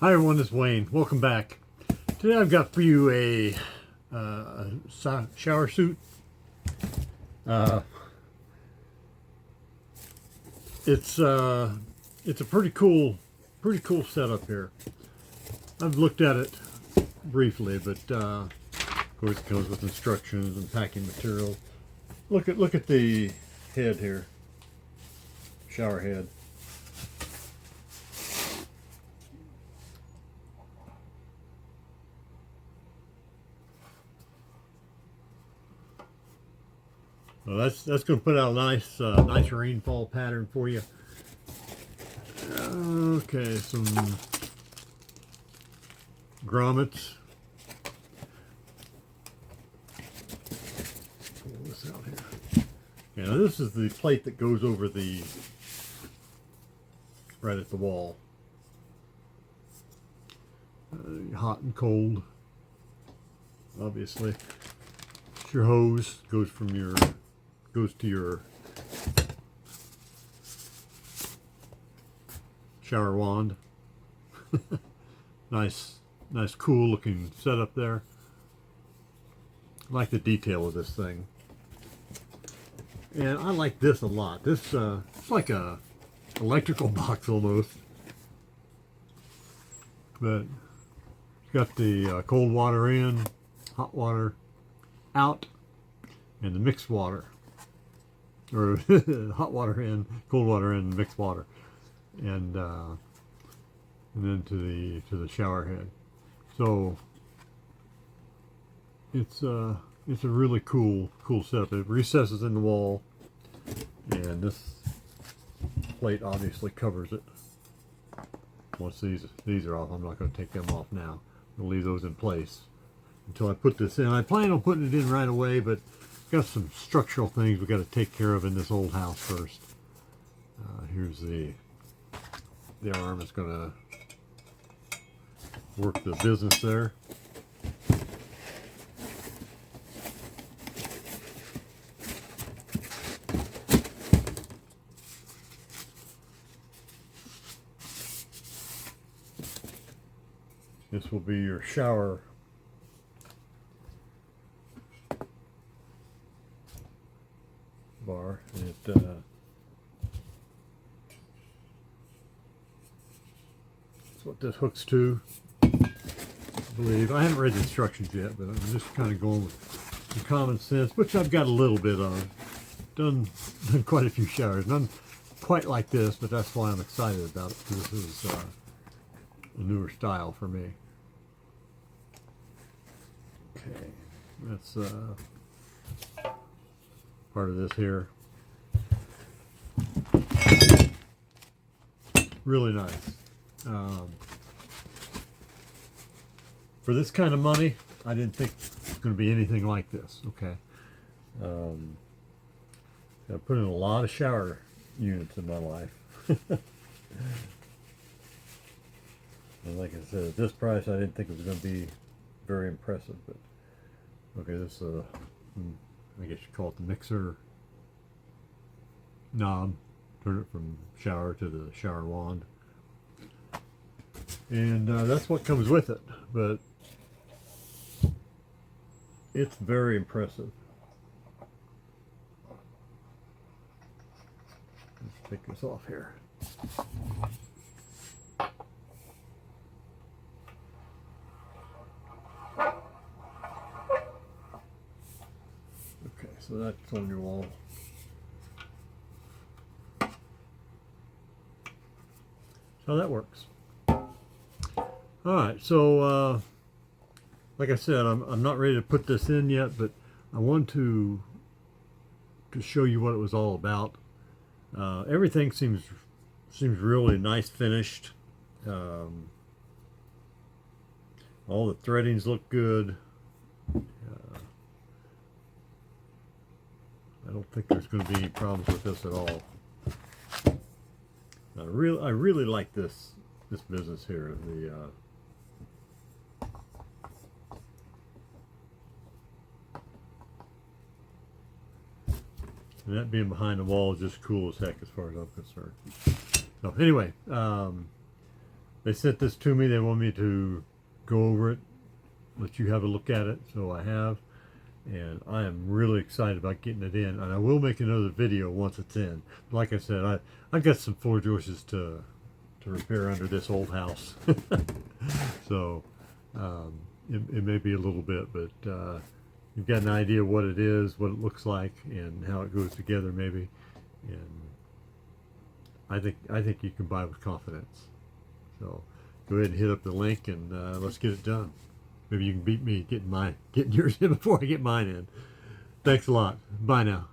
Hi everyone, this is Wayne. Welcome back. Today I've got for you a shower suit. Uh, it's a pretty cool setup here. I've looked at it briefly, but of course it comes with instructions and packing materials. Look at the head here, shower head. Well, that's going to put out a nice rainfall pattern for you. Okay, some grommets. Pull this out here. Yeah, now this is the plate that goes over the right at the wall. Hot and cold, obviously. Your hose goes to your shower wand. nice cool looking setup there. I like the detail of this thing, and I like this a lot. This it's like a electrical box almost, but it's got the cold water in, hot water out, and the mixed water, or hot water in, cold water in, mixed water, and then to the shower head. So it's a really cool setup. It recesses in the wall, and this plate obviously covers it. Once these are off, I'm not going to take them off now. I'll leave those in place until I put this in. I plan on putting it in right away, but got some structural things we got to take care of in this old house first. Here's the arm that's going to work the business there. This will be your shower bar. That's what this hooks to, I believe. I haven't read the instructions yet, but I'm just kind of going with some common sense, which I've got a little bit of. Done quite a few showers. None quite like this, but that's why I'm excited about it, because this is a newer style for me. Okay, that's part of this here. Really nice. For this kind of money, I didn't think it's going to be anything like this. Okay. I've put in a lot of shower units in my life. And like I said, at this price, I didn't think it was going to be very impressive. But okay, this I guess you call it the mixer knob. Turn it from shower to the shower wand, and that's what comes with it. But it's very impressive. Let's take this off here. Okay, so that's on your wall. So that works. All right, so like I said, I'm not ready to put this in yet, but I want to show you what it was all about. Everything seems really nice finished. All the threadings look good. I don't think there's going to be any problems with this at all. I really like this business here. And that being behind the wall is just cool as heck as far as I'm concerned. So anyway, they sent this to me. They want me to go over it, let you have a look at it. So I have, and I am really excited about getting it in. And I will make another video once it's in. Like I said, I got some floor joists to repair under this old house. So it may be a little bit, but you've got an idea what it is, what it looks like, and how it goes together maybe. And I think you can buy with confidence. So go ahead and hit up the link, and let's get it done. Maybe you can beat me getting yours in before I get mine in. Thanks a lot. Bye now.